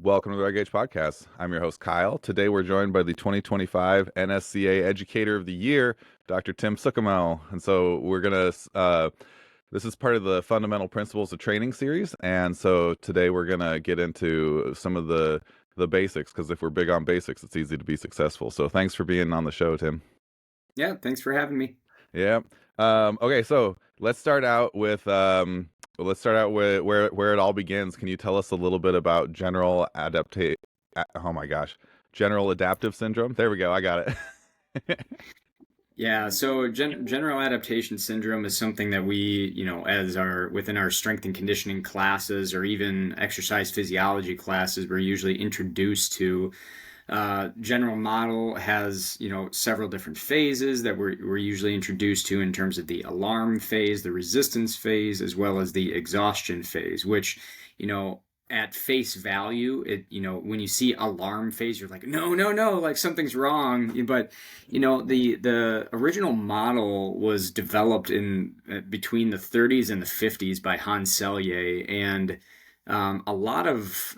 Welcome to the Reg Age Podcast. I'm your host, Kyle. Today we're joined by the 2025 NSCA Educator of the Year, Dr. Tim Suchomel. And so this is part of the Fundamental Principles of Training series. And so today we're going to get into some of the basics, because if we're big on basics, it's easy to be successful. So thanks for being on the show, Tim. Yeah, thanks for having me. Yeah. Okay, so let's start out with where it all begins. Can you tell us a little bit about general adaptive syndrome? There we go. I got it. Yeah, so General Adaptation Syndrome is something that we, as our within our strength and conditioning classes or even exercise physiology classes, we're usually introduced to. General model has, several different phases that we're usually introduced to in terms of the alarm phase, the resistance phase, as well as the exhaustion phase, which, you know, at face value, when you see alarm phase, you're like, no, no, no, like something's wrong. But, the original model was developed in between the 30s and the 50s by Hans Selye, and a lot of,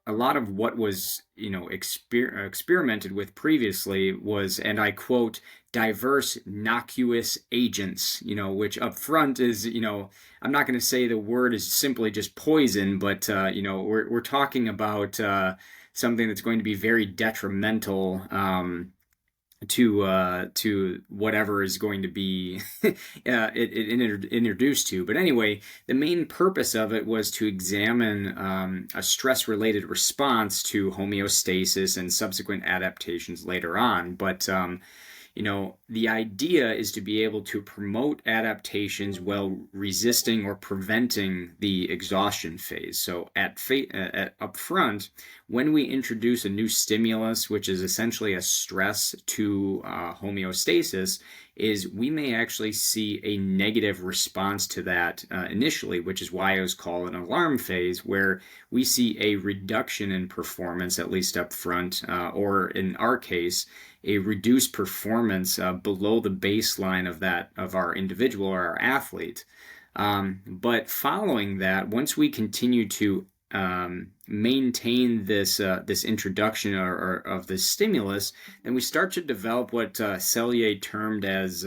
a lot of what was experimented with previously was, and I quote, diverse innocuous agents, which up front is, I'm not going to say the word is simply just poison, but we're talking about something that's going to be very detrimental to whatever is going to be introduced to. But anyway, the main purpose of it was to examine a stress-related response to homeostasis and subsequent adaptations later on. But the idea is to be able to promote adaptations while resisting or preventing the exhaustion phase. So up front, when we introduce a new stimulus, which is essentially a stress to homeostasis, is we may actually see a negative response to that initially, which is why it was called an alarm phase, where we see a reduction in performance, at least up front, or in our case, a reduced performance below the baseline of our individual or our athlete. But following that, once we continue to maintain this introduction of this stimulus, then we start to develop what Selye termed as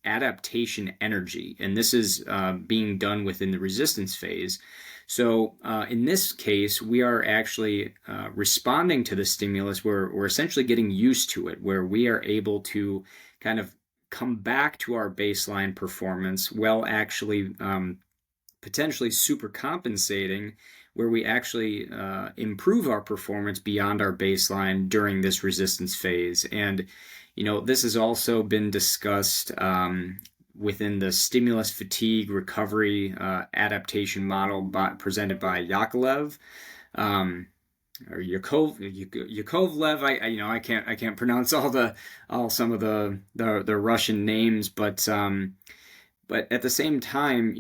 adaptation energy, and this is being done within the resistance phase. So in this case, we are actually responding to the stimulus. We're essentially getting used to it, where we are able to kind of come back to our baseline performance while actually potentially super compensating, where we actually improve our performance beyond our baseline during this resistance phase. And this has also been discussed within the stimulus fatigue recovery adaptation model presented by Yakovlev, or Yakovlev. I can't pronounce some of the Russian names, but at the same time,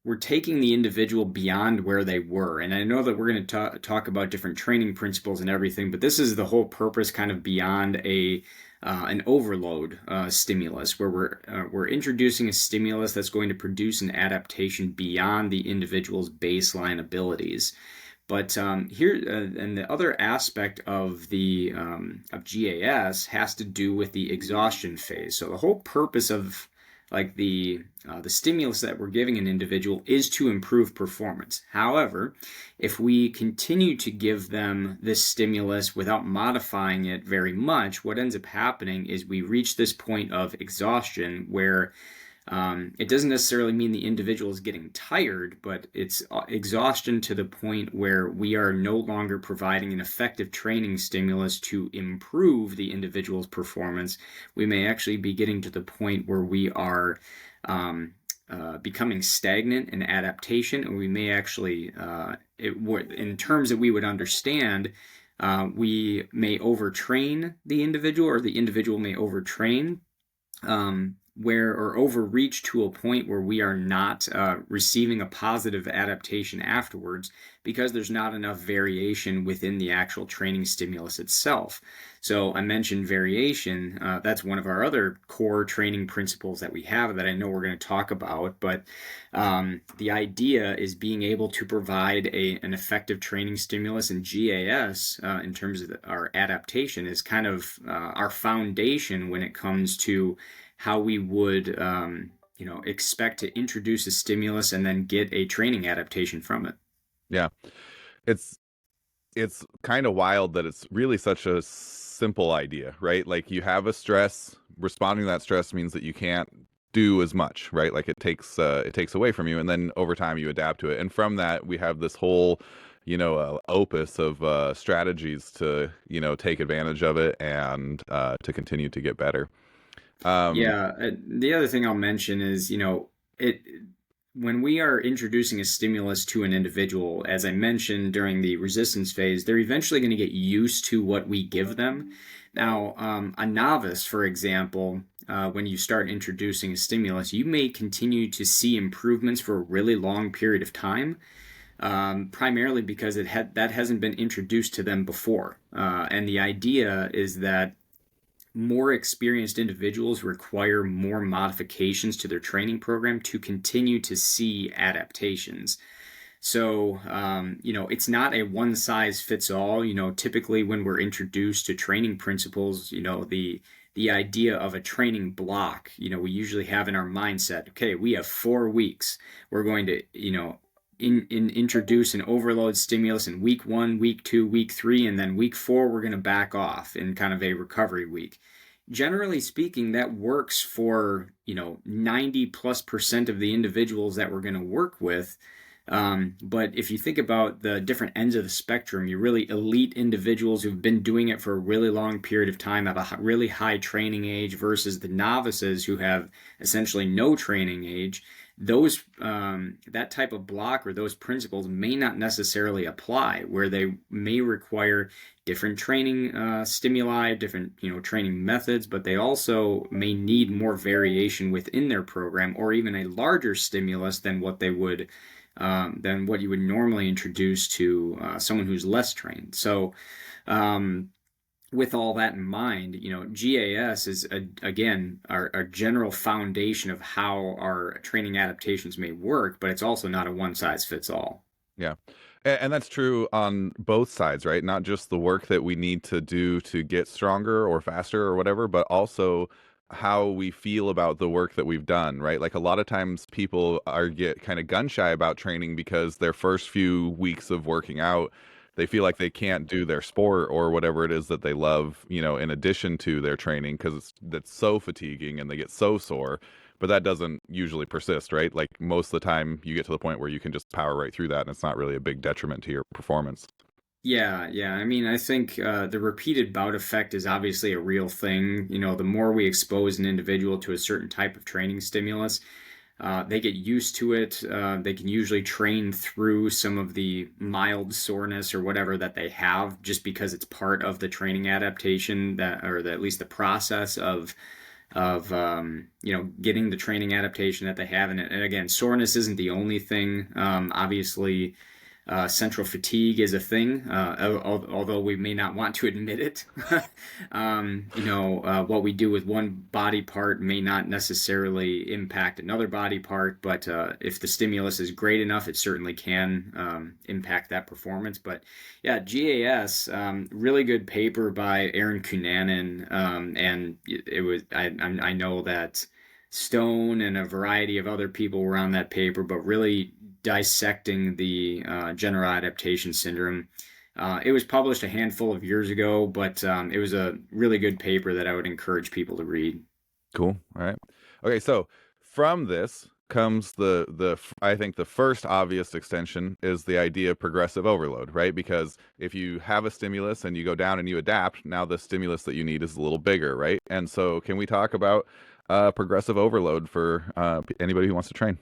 we're taking the individual beyond where they were. And I know that we're going to talk about different training principles and everything, but this is the whole purpose, kind of beyond an overload stimulus, where we're introducing a stimulus that's going to produce an adaptation beyond the individual's baseline abilities. But here, and the other aspect of GAS has to do with the exhaustion phase. So the whole purpose of the stimulus that we're giving an individual is to improve performance. However, if we continue to give them this stimulus without modifying it very much, what ends up happening is we reach this point of exhaustion where it doesn't necessarily mean the individual is getting tired, but it's exhaustion to the point where we are no longer providing an effective training stimulus to improve the individual's performance. We may actually be getting to the point where we are becoming stagnant in adaptation, and we may actually, in terms that we would understand, we may overtrain the individual, or the individual may overtrain. where or overreach to a point where we are not receiving a positive adaptation afterwards because there's not enough variation within the actual training stimulus itself. So I mentioned variation. That's one of our other core training principles that we have that I know we're going to talk about. But the idea is being able to provide an effective training stimulus, and GAS, in terms of our adaptation, is kind of our foundation when it comes to how we would expect to introduce a stimulus and then get a training adaptation from it. Yeah. It's it's kind of wild that it's really such a simple idea, right? Like you have a stress, responding to that stress means that you can't do as much, right? Like it takes away from you, and then over time you adapt to it. And from that, we have this whole, opus of strategies to, take advantage of it and to continue to get better. Um, Yeah, the other thing I'll mention is, it when we are introducing a stimulus to an individual, as I mentioned during the resistance phase, they're eventually going to get used to what we give them. Now, a novice, for example, when you start introducing a stimulus, you may continue to see improvements for a really long period of time, primarily because that hasn't been introduced to them before. And the idea is that more experienced individuals require more modifications to their training program to continue to see adaptations. So, it's not a one size fits all. Typically when we're introduced to training principles, the idea of a training block, we usually have in our mindset, okay, we have 4 weeks. We're going to, introduce an overload stimulus in week 1, week 2, week 3, and then week 4 we're going to back off in kind of a recovery week. Generally speaking, that works for 90+% of the individuals that we're going to work with. But if you think about the different ends of the spectrum, your really elite individuals who've been doing it for a really long period of time, have a really high training age, versus the novices who have essentially no training age, those that type of block or those principles may not necessarily apply, where they may require different training stimuli, different training methods, but they also may need more variation within their program, or even a larger stimulus than what they would than what you would normally introduce to someone who's less trained. So, with all that in mind, GAS is again our general foundation of how our training adaptations may work, but it's also not a one size fits all. Yeah. And that's true on both sides, right? Not just the work that we need to do to get stronger or faster or whatever, but also how we feel about the work that we've done, right? Like a lot of times people are get kind of gun shy about training because their first few weeks of working out, they feel like they can't do their sport or whatever it is that they love, in addition to their training because that's so fatiguing and they get so sore. But that doesn't usually persist, right? Like most of the time you get to the point where you can just power right through that and it's not really a big detriment to your performance. Yeah, yeah. I mean, I think the repeated bout effect is obviously a real thing. The more we expose an individual to a certain type of training stimulus, they get used to it. They can usually train through some of the mild soreness or whatever that they have, just because it's part of the training adaptation, at least the process of getting the training adaptation that they have. And again, soreness isn't the only thing. Obviously, central fatigue is a thing, although we may not want to admit it. What we do with one body part may not necessarily impact another body part, but if the stimulus is great enough, it certainly can impact that performance. But yeah, GAS, really good paper by Aaron Cunanan, and it was I know that Stone and a variety of other people were on that paper, but really dissecting the General Adaptation Syndrome. It was published a handful of years ago, but it was a really good paper that I would encourage people to read. Cool. All right. Okay, so from this comes I think the first obvious extension is the idea of progressive overload, right? Because if you have a stimulus and you go down and you adapt, now the stimulus that you need is a little bigger, right? And so can we talk about progressive overload for anybody who wants to train?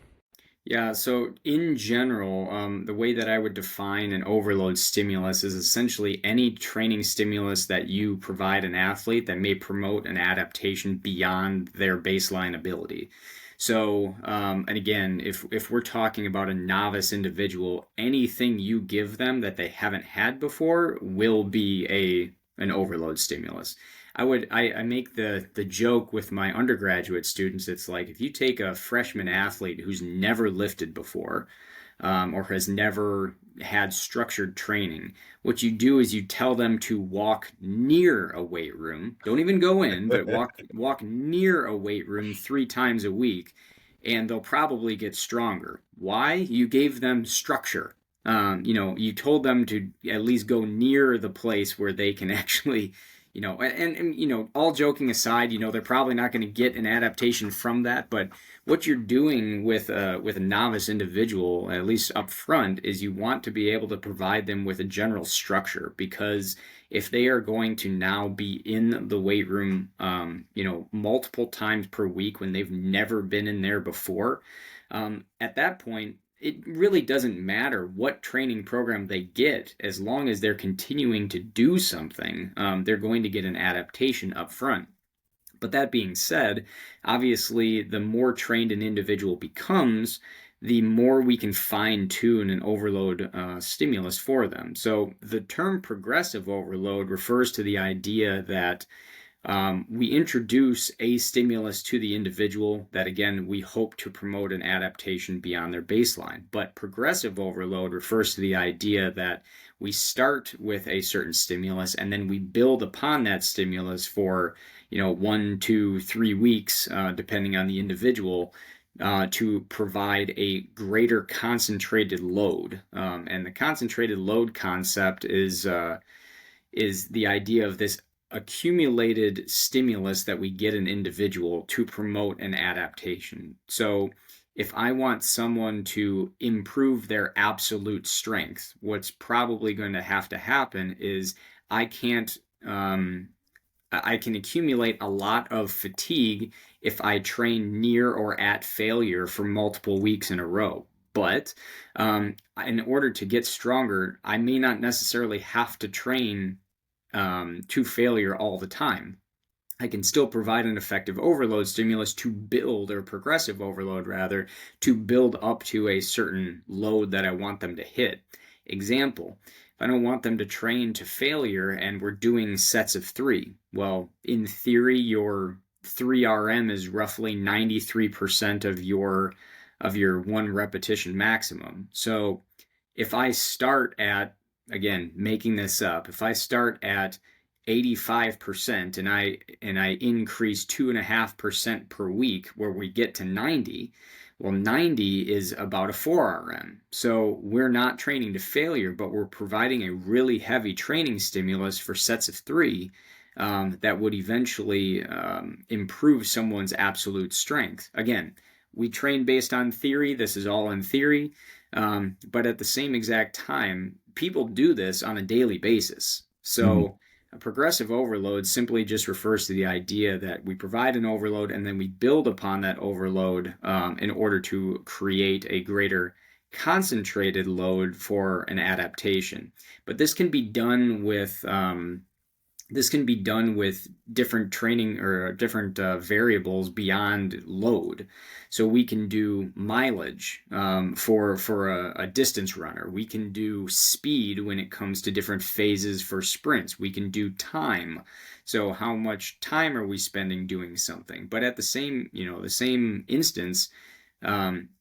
Yeah, so in general, the way that I would define an overload stimulus is essentially any training stimulus that you provide an athlete that may promote an adaptation beyond their baseline ability. So, and again, if we're talking about a novice individual, anything you give them that they haven't had before will be an overload stimulus. I make the joke with my undergraduate students. It's like if you take a freshman athlete who's never lifted before, or has never had structured training, what you do is you tell them to walk near a weight room. Don't even go in, but walk near a weight room 3 times a week, and they'll probably get stronger. Why? You gave them structure. You told them to at least go near the place where they can actually, all joking aside, they're probably not going to get an adaptation from that. But what you're doing with a novice individual, at least up front, is you want to be able to provide them with a general structure, because if they are going to now be in the weight room, multiple times per week when they've never been in there before, at that point, it really doesn't matter what training program they get, as long as they're continuing to do something. They're going to get an adaptation up front. But that being said, obviously, the more trained an individual becomes, the more we can fine tune an overload stimulus for them. So the term progressive overload refers to the idea that we introduce a stimulus to the individual that, again, we hope to promote an adaptation beyond their baseline. But progressive overload refers to the idea that we start with a certain stimulus and then we build upon that stimulus for, 1, 2, 3 weeks, depending on the individual, to provide a greater concentrated load. And the concentrated load concept is the idea of this accumulated stimulus that we get an individual to promote an adaptation. So if I want someone to improve their absolute strength, what's probably going to have to happen is I can't I can accumulate a lot of fatigue if I train near or at failure for multiple weeks in a row. But in order to get stronger, I may not necessarily have to train to failure all the time. I can still provide an effective overload stimulus to build, or progressive overload rather, to build up to a certain load that I want them to hit. Example, if I don't want them to train to failure and we're doing sets of 3, well, in theory, your 3RM is roughly 93% of your 1 repetition maximum. So if I start at, again, making this up, if I start at 85% and I increase 2.5% per week, where we get to 90, well, 90 is about a 4RM. So we're not training to failure, but we're providing a really heavy training stimulus for sets of 3, that would eventually improve someone's absolute strength. Again, we train based on theory. This is all in theory. But at the same exact time, people do this on a daily basis. Mhm. So a progressive overload simply just refers to the idea that we provide an overload and then we build upon that overload in order to create a greater concentrated load for an adaptation. But this can be done with different training or different variables beyond load. So we can do mileage for a distance runner. We can do speed when it comes to different phases for sprints. We can do time. So how much time are we spending doing something? But at the same instance,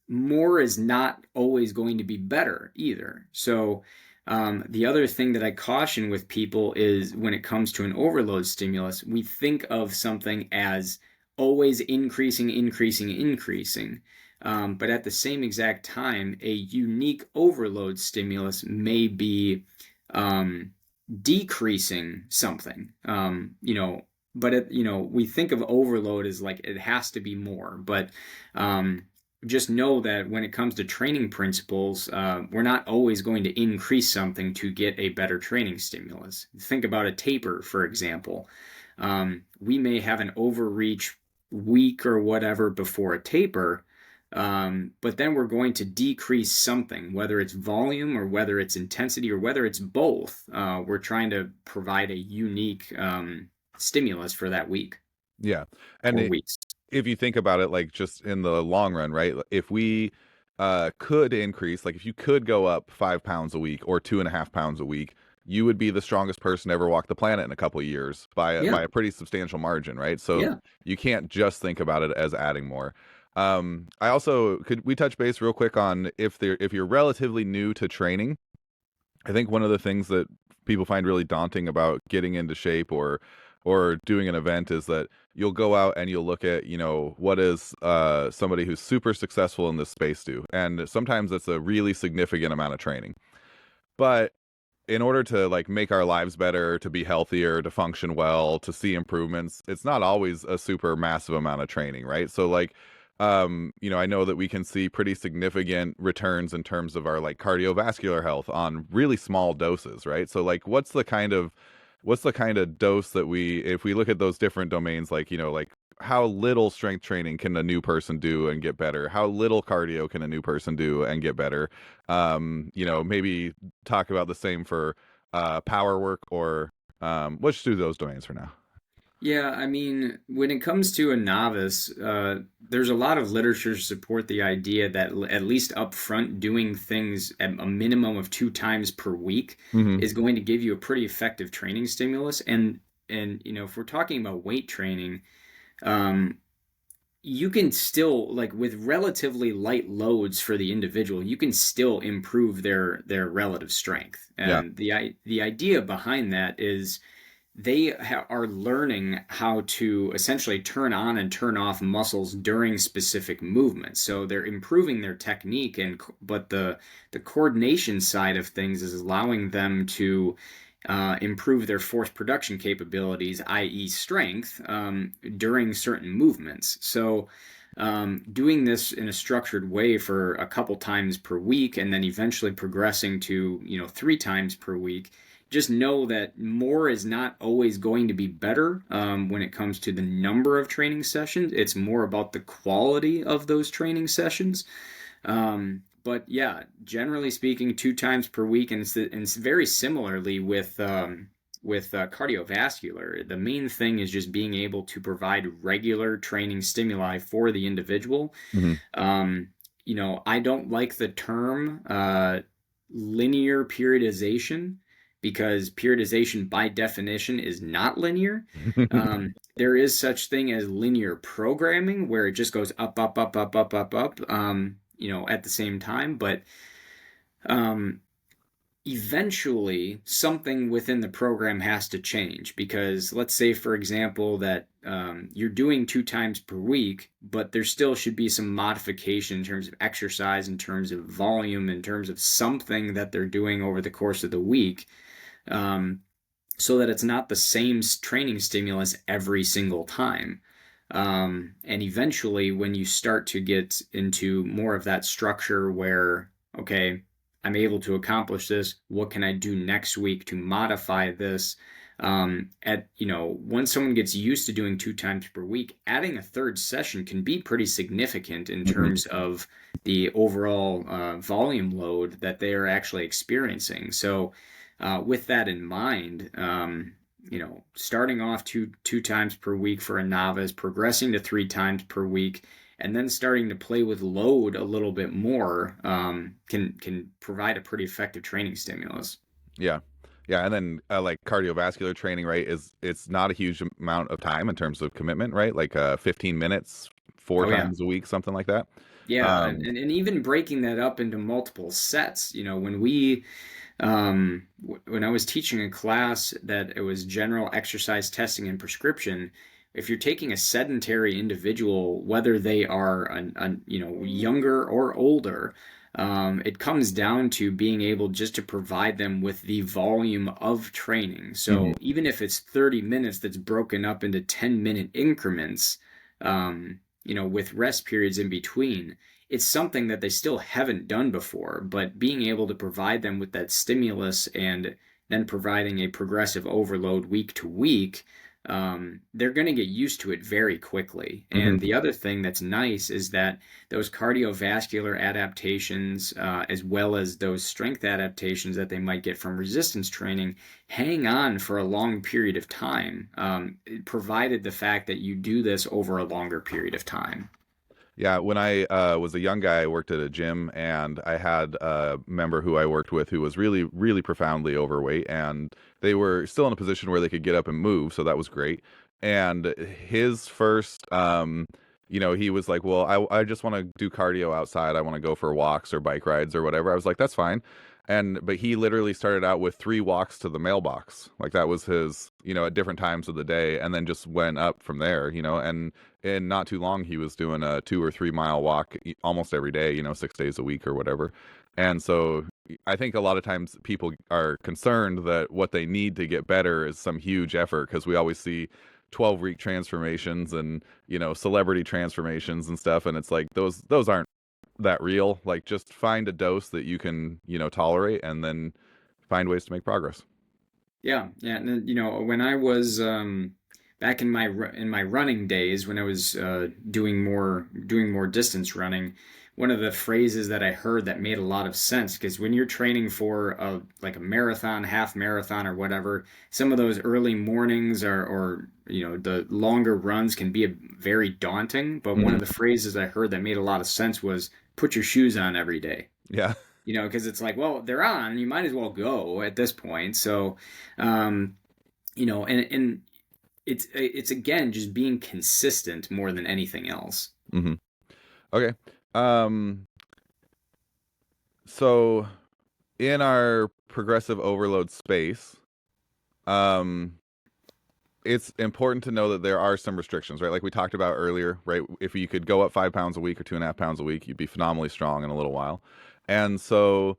more is not always going to be better either. So the other thing that I caution with people is when it comes to an overload stimulus, we think of something as always increasing, increasing, increasing. But at the same exact time, a unique overload stimulus may be decreasing something. We think of overload as like it has to be more, but just know that when it comes to training principles, we're not always going to increase something to get a better training stimulus. Think about a taper, for example. We may have an overreach week or whatever before a taper, But then we're going to decrease something, whether it's volume or whether it's intensity or whether it's both. We're trying to provide a unique stimulus for that week Yeah. And or weeks. if you think about it, like just in the long run, right? If we could increase, like if you could go up 5 pounds a week or 2.5 pounds a week, you would be the strongest person to ever walk the planet in a couple of years by Yeah, a pretty substantial margin, right? So yeah. you can't just think about it as adding more. I also could we touch base real quick on if you're relatively new to training. I think one of the things that people find really daunting about getting into shape or doing an event is that you'll go out and you'll look at, what is somebody who's super successful in this space do. And sometimes it's a really significant amount of training. But in order to like make our lives better, to be healthier, to function well, to see improvements, it's not always a super massive amount of training, right? So like I know that we can see pretty significant returns in terms of our like cardiovascular health on really small doses, right? So like what's the kind of dose that if we look at those different domains, like, like how little strength training can a new person do and get better? How little cardio can a new person do and get better? Maybe talk about the same for power work or let's just do those domains for now. Yeah, I mean, when it comes to a novice, there's a lot of literature to support the idea that at least up front, doing things at a minimum of 2 times per week Hmm. is going to give you a pretty effective training stimulus. And if we're talking about weight training, um, you can still, like, with relatively light loads for the individual, you can still improve their relative strength. Yeah. And the idea behind that is they are learning how to essentially turn on and turn off muscles during specific movements. So they're improving their technique, but the coordination side of things is allowing them to improve their force production capabilities, i.e., strength, during certain movements. So doing this in a structured way for a couple times per week, and then eventually progressing to 3 times per week, just know that more is not always going to be better when it comes to the number of training sessions. It's more about the quality of those training sessions. But yeah, generally speaking, 2 times per week, and it's very similarly with cardiovascular. The main thing is just being able to provide regular training stimuli for the individual. Hmm. Um, I don't like the term linear periodization because periodization by definition is not linear. There is such thing as linear programming where it just goes up, up, up, up, up, up, up, at the same time. But um, eventually something within the program has to change because let's say, for example, that you're doing 2 times per week, but there still should be some modification in terms of exercise, in terms of volume, in terms of something that they're doing over the course of the week, um, so that it's not the same training stimulus every single time. And eventually, when you start to get into more of that structure where, okay, I'm able to accomplish this, what can I do next week to modify this? Once someone gets used to doing 2 times per week, adding a third session can be pretty significant in Hmm. terms of the overall volume load that they are actually experiencing. So, with that in mind, starting off two times per week for a novice, progressing to 3 times per week, and then starting to play with load a little bit more can provide a pretty effective training stimulus. Yeah. Yeah, and then like cardiovascular training, right, is it's not a huge amount of time in terms of commitment, right? Like 15 minutes, four Oh yeah, times a week, something like that. yeah, and, Um, and and even breaking that up into multiple sets. When I was teaching a class that it was general exercise testing and prescription, if you're taking a sedentary individual, whether they are younger or older, it comes down to being able just to provide them with the volume of training. mhm. So even if it's 30 minutes that's broken up into 10-minute increments, with rest periods in between, it's something that they still haven't done before, but being able to provide them with that stimulus and then providing a progressive overload week to week, they're going to get used to it very quickly. Hmm. And the other thing that's nice is that those cardiovascular adaptations, as well as those strength adaptations that they might get from resistance training, hang on for a long period of time, provided the fact that you do this over a longer period of time. Yeah, when I was a young guy, I worked at a gym, and I had a member who I worked with who was really, really profoundly overweight, and they were still in a position where they could get up and move, so that was great. And his first, he was like, "Well, I just want to do cardio outside. I want to go for walks or bike rides or whatever." I was like, "That's fine." But he literally started out with 3 walks to the mailbox, like that was his, at different times of the day, and then just went up from there, and in not too long he was doing a 2 or 3 mile walk almost every day, 6 days a week or whatever. And so I think a lot of times people are concerned that what they need to get better is some huge effort, because we always see 12-week transformations and celebrity transformations and stuff, and it's like those aren't that real. Like, just find a dose that you can tolerate, and then find ways to make progress. Yeah, yeah. And when I was back in my running days, when I was doing more distance running, one of the phrases that I heard that made a lot of sense, because when you're training for like a marathon, half marathon, or whatever, some of those early mornings or the longer runs can be very daunting. But one Hmm. of the phrases I heard that made a lot of sense was put your shoes on every day. Yeah. Because it's like, well, they're on, you might as well go at this point. So, um, and it's again just being consistent more than anything else. Hmm. Okay. So in our progressive overload space, um, it's important to know that there are some restrictions, right? Like we talked about earlier, right? If you could go up 5 pounds a week or 2.5 pounds a week, you'd be phenomenally strong in a little while. And so,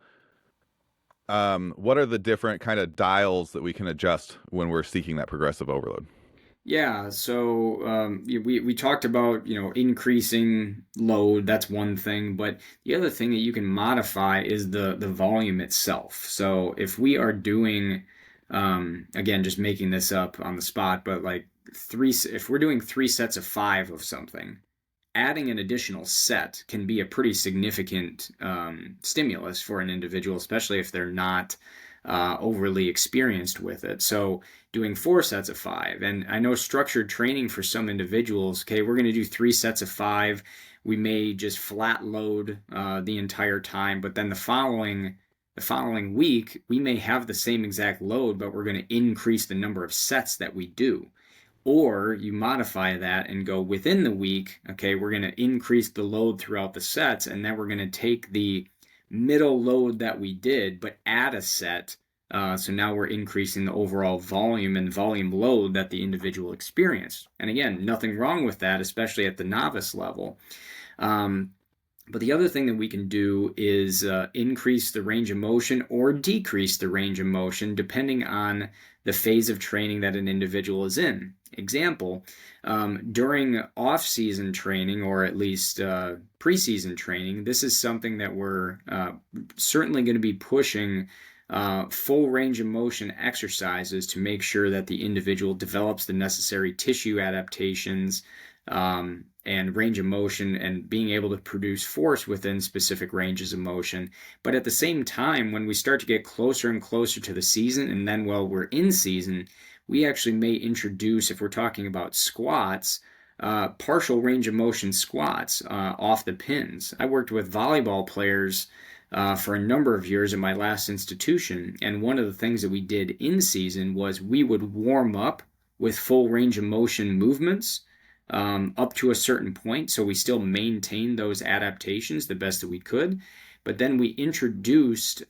what are the different kind of dials that we can adjust when we're seeking that progressive overload? Yeah, so we talked about increasing load. That's one thing, but the other thing that you can modify is the volume itself. So if we are doing, again, just making this up on the spot, but like if we're doing 3 sets of five of something, adding an additional set can be a pretty significant stimulus for an individual, especially if they're not overly experienced with it. So, doing 4 sets of five, and I know structured training for some individuals, okay, we're going to do 3 sets of five. We may just flat load the entire time, but then the following week, we may have the same exact load, but we're going to increase the number of sets that we do. Or you modify that and go within the week, okay, we're going to increase the load throughout the sets, and then we're going to take the middle load that we did, but add a set. So now we're increasing the overall volume and volume load that the individual experienced. And again, nothing wrong with that, especially at the novice level. Um, but the other thing that we can do is increase the range of motion or decrease the range of motion depending on the phase of training that an individual is in. Example, during off-season training, or at least preseason training, this is something that we're certainly going to be pushing full range of motion exercises to make sure that the individual develops the necessary tissue adaptations and range of motion and being able to produce force within specific ranges of motion. But at the same time, when we start to get closer and closer to the season, and then while we're in season, we actually may introduce, if we're talking about squats, partial range of motion squats off the pins. I worked with volleyball players for a number of years at my last institution, and one of the things that we did in season was we would warm up with full range of motion movements up to a certain point. So we still maintained those adaptations the best that we could. But then we introduced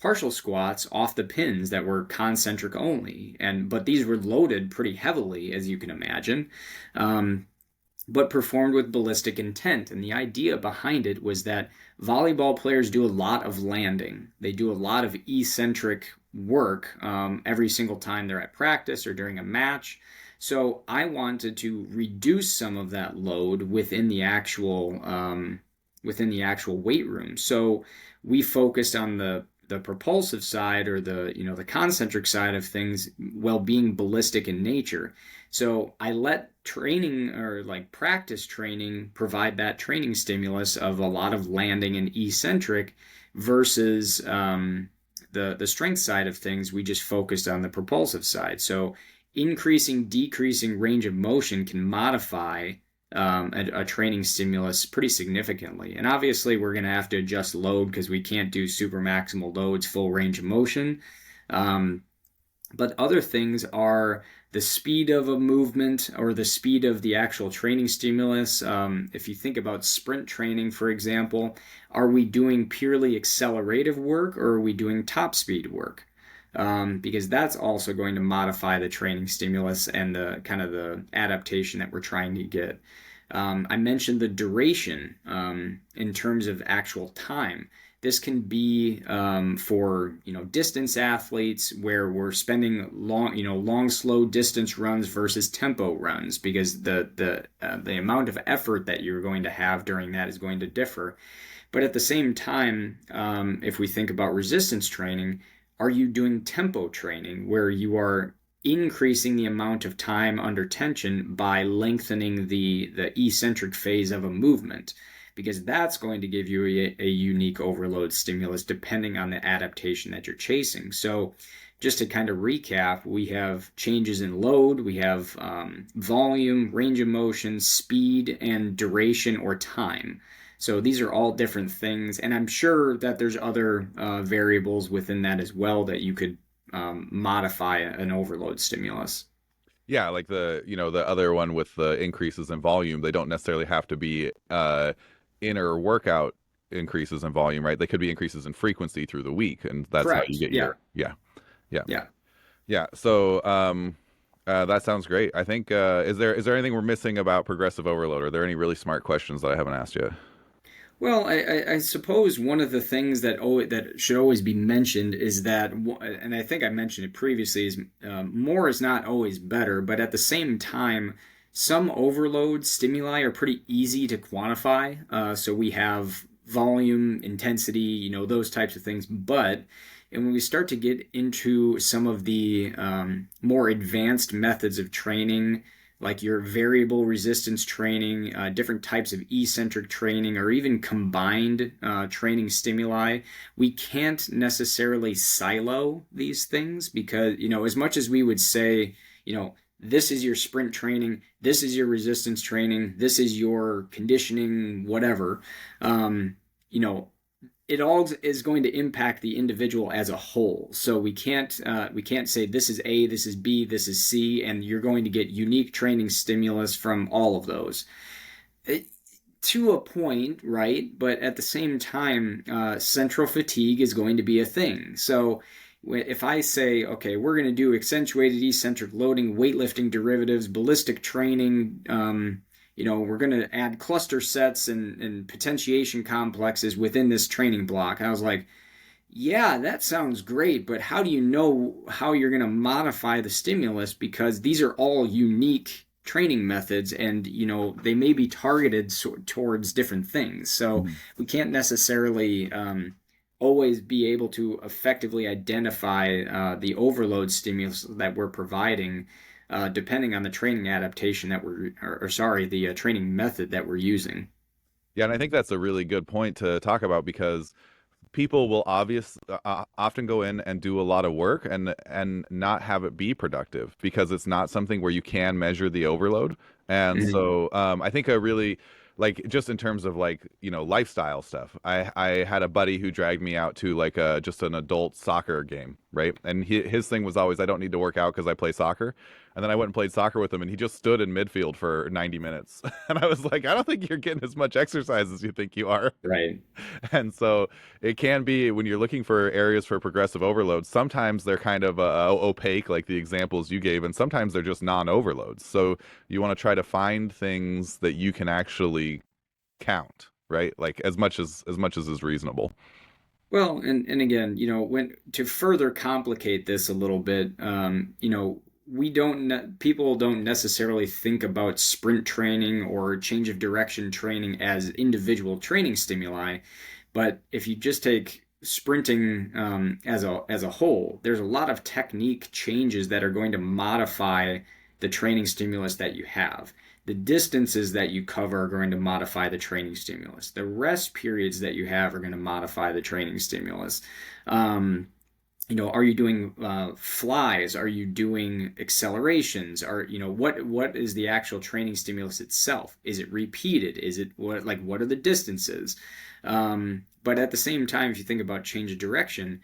partial squats off the pins that were concentric only. But these were loaded pretty heavily, as you can imagine. But performed with ballistic intent. And the idea behind it was that volleyball players do a lot of landing. They do a lot of eccentric work every single time they're at practice or during a match. So I wanted to reduce some of that load within the actual weight room. So we focused on the the propulsive side, or the concentric side of things, well, being ballistic in nature. So I let training, or like practice training, provide that training stimulus of a lot of landing and eccentric, versus the strength side of things. We just focused on the propulsive side. So increasing, decreasing range of motion can modify a training stimulus pretty significantly. And obviously, we're going to have to adjust load because we can't do super maximal loads, full range of motion. Um, but other things are the speed of a movement, or the speed of the actual training stimulus. If you think about sprint training, for example, are we doing purely accelerative work, or are we doing top speed work? Because that's also going to modify the training stimulus and the kind of the adaptation that we're trying to get. I mentioned the duration in terms of actual time. This can be for distance athletes, where we're spending long slow distance runs versus tempo runs, because the amount of effort that you're going to have during that is going to differ. But at the same time, if we think about resistance training, are you doing tempo training, where you are increasing the amount of time under tension by lengthening the eccentric phase of a movement? Because that's going to give you a unique overload stimulus depending on the adaptation that you're chasing. So just to kind of recap, we have changes in load, we have volume, range of motion, speed, and duration or time. So these are all different things, and I'm sure that there's other variables within that as well that you could modify an overload stimulus. Yeah, like the other one with the increases in volume, they don't necessarily have to be inner workout increases in volume, right? They could be increases in frequency through the week, and that's how you Correct. get Yeah. your yeah. Yeah. Yeah. So that sounds great. I think is there anything we're missing about progressive overload? Are there any really smart questions that I haven't asked yet? Well, I suppose one of the things that should always be mentioned is that, and I think I mentioned it previously, is more is not always better, but at the same time, some overload stimuli are pretty easy to quantify. So we have volume, intensity, those types of things. But and when we start to get into some of the more advanced methods of training, like your variable resistance training, different types of eccentric training, or even combined training stimuli, we can't necessarily silo these things, because, as much as we would say, this is your sprint training, this is your resistance training, this is your conditioning, whatever, you know, it all is going to impact the individual as a whole. So we can't say this is A, this is B, this is C, and you're going to get unique training stimulus from all of those. It, to a point, right? But at the same time, central fatigue is going to be a thing. So if I say, okay, we're going to do accentuated eccentric loading, weightlifting derivatives, ballistic training, we're going to add cluster sets and potentiation complexes within this training block. And I was like, yeah, that sounds great, but how do you know how you're going to modify the stimulus? Because these are all unique training methods, and they may be targeted towards different things. So Mhm. we can't necessarily always be able to effectively identify the overload stimulus that we're providing, depending on the training adaptation that or sorry, the training method that we're using. Yeah, and I think that's a really good point to talk about because people will often go in and do a lot of work and not have it be productive because it's not something where you can measure the overload. And Mhm. so I think a really like just in terms of like lifestyle stuff, I had a buddy who dragged me out to like just an adult soccer game, right? And his thing was always I don't need to work out because I play soccer. And then I went and played soccer with him, and he just stood in midfield for 90 minutes. And I was like, I don't think you're getting as much exercise as you think you are. Right. And so it can be when you're looking for areas for progressive overload, sometimes they're kind of opaque, like the examples you gave, and sometimes they're just non-overloads. So you want to try to find things that you can actually count, right? Like as much as is reasonable. Well, and again, when to further complicate this a little bit, people don't necessarily think about sprint training or change of direction training as individual training stimuli, but if you just take sprinting as a whole, there's a lot of technique changes that are going to modify the training stimulus that you have. The distances that you cover are going to modify the training stimulus. The rest periods that you have are going to modify the training stimulus. Um, are you doing flies? Are you doing accelerations? What is the actual training stimulus itself? Is it repeated? Is it what are the distances? But at the same time, if you think about change of direction,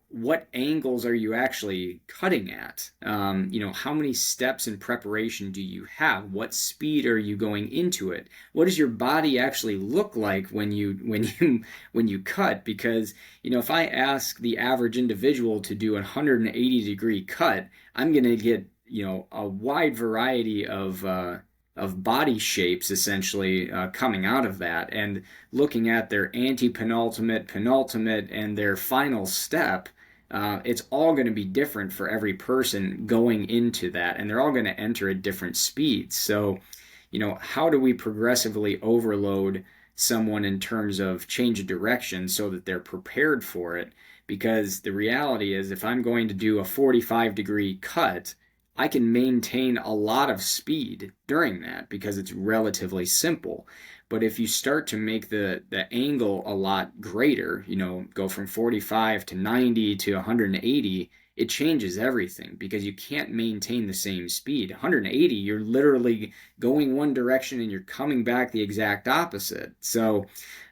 what angles are you actually cutting at? How many steps in preparation do you have? What speed are you going into it? What does your body actually look like when you cut? Because if I ask the average individual to do a 180-degree cut, I'm going to get a wide variety of body shapes essentially coming out of that, and looking at their anti-penultimate, penultimate, and their final step. It's all going to be different for every person going into that, and they're all going to enter at different speeds. So, how do we progressively overload someone in terms of change of direction so that they're prepared for it? Because the reality is, if I'm going to do a 45-degree cut, I can maintain a lot of speed during that because it's relatively simple. But if you start to make the angle a lot greater, go from 45 to 90 to 180, it changes everything because you can't maintain the same speed. 180, you're literally going one direction and you're coming back the exact opposite. So,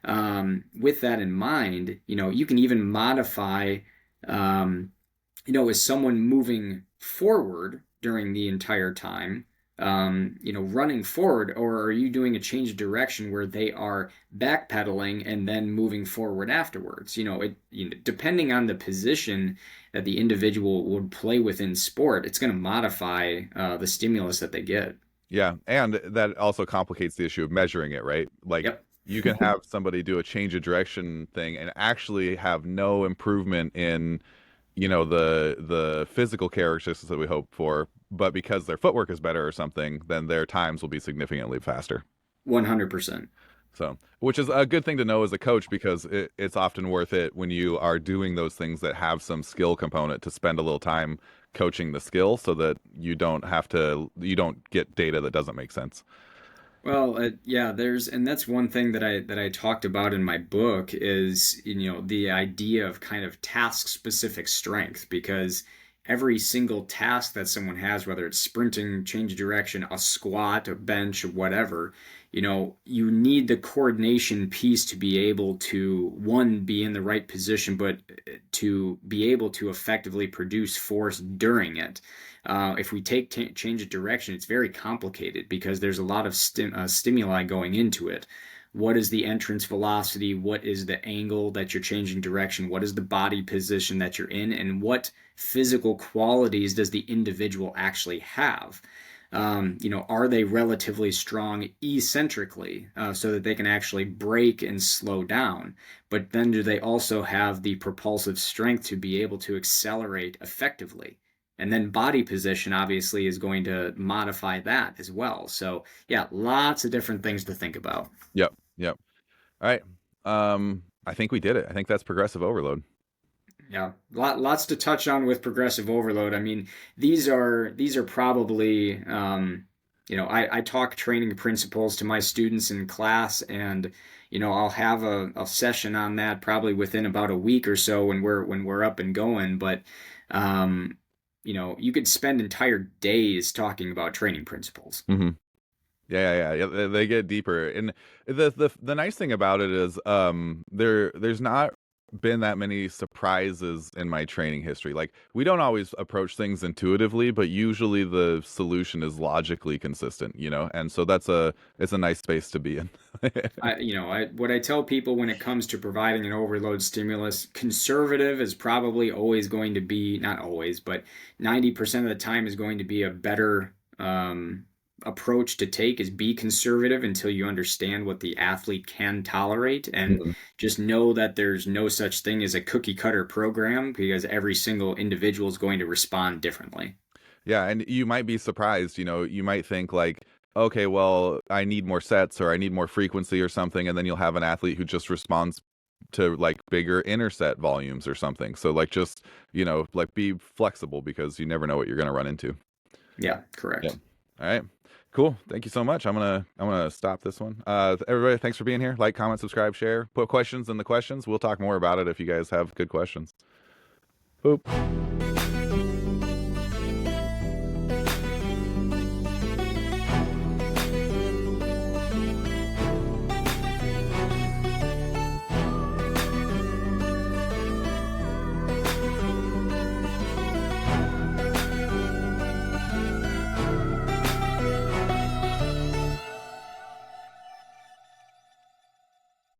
with that in mind, you can even modify, is someone moving forward during the entire time, running forward, or are you doing a change of direction where they are backpedaling and then moving forward afterwards? Depending on the position that the individual would play within sport, it's going to modify the stimulus that they get. Yeah, and that also complicates the issue of measuring it, right? Like Yep. you can have somebody do a change of direction thing and actually have no improvement in, the physical characteristics that we hope for, but because their footwork is better or something, then their times will be significantly faster. 100%. So, which is a good thing to know as a coach because it's often worth it when you are doing those things that have some skill component to spend a little time coaching the skill so that you don't get data that doesn't make sense. Well, yeah, and that's one thing that I talked about in my book is, the idea of kind of task specific strength, because every single task that someone has, whether it's sprinting, change of direction, a squat, a bench, or whatever, you need the coordination piece to be able to, one, be in the right position, but to be able to effectively produce force during it. If we take change of direction, it's very complicated because there's a lot of stimuli going into it. What is the entrance velocity? What is the angle that you're changing direction? What is the body position that you're in? And what physical qualities does the individual actually have? Are they relatively strong eccentrically so that they can actually brake and slow down? But then do they also have the propulsive strength to be able to accelerate effectively? And then body position obviously is going to modify that as well. So yeah, lots of different things to think about. Yep, yep. All right. I think we did it. I think that's progressive overload. Yeah, lots to touch on with progressive overload. I mean, these are probably I talk training principles to my students in class, and I'll have a session on that probably within about a week or so when we're up and going. But you could spend entire days talking about training principles. Hmm. Yeah. They get deeper, and the nice thing about it is, there's not been that many surprises in my training history. Like we don't always approach things intuitively, but usually the solution is logically consistent, and so it's a nice space to be in. What I tell people when it comes to providing an overload stimulus, conservative is probably always going to be, not always, but 90% of the time is going to be a better approach to take, is be conservative until you understand what the athlete can tolerate, and Mhm. just know that there's no such thing as a cookie cutter program because every single individual is going to respond differently. Yeah, and you might be surprised, you might think like, okay, well, I need more sets or I need more frequency or something, and then you'll have an athlete who just responds to like bigger interset volumes or something. So like just, like be flexible because you never know what you're going to run into. Yeah, Yeah. correct. All right. Cool. Thank you so much. I'm gonna stop this one. Everybody, thanks for being here. Like, comment, subscribe, share. Put questions in the questions. We'll talk more about it if you guys have good questions. Boop.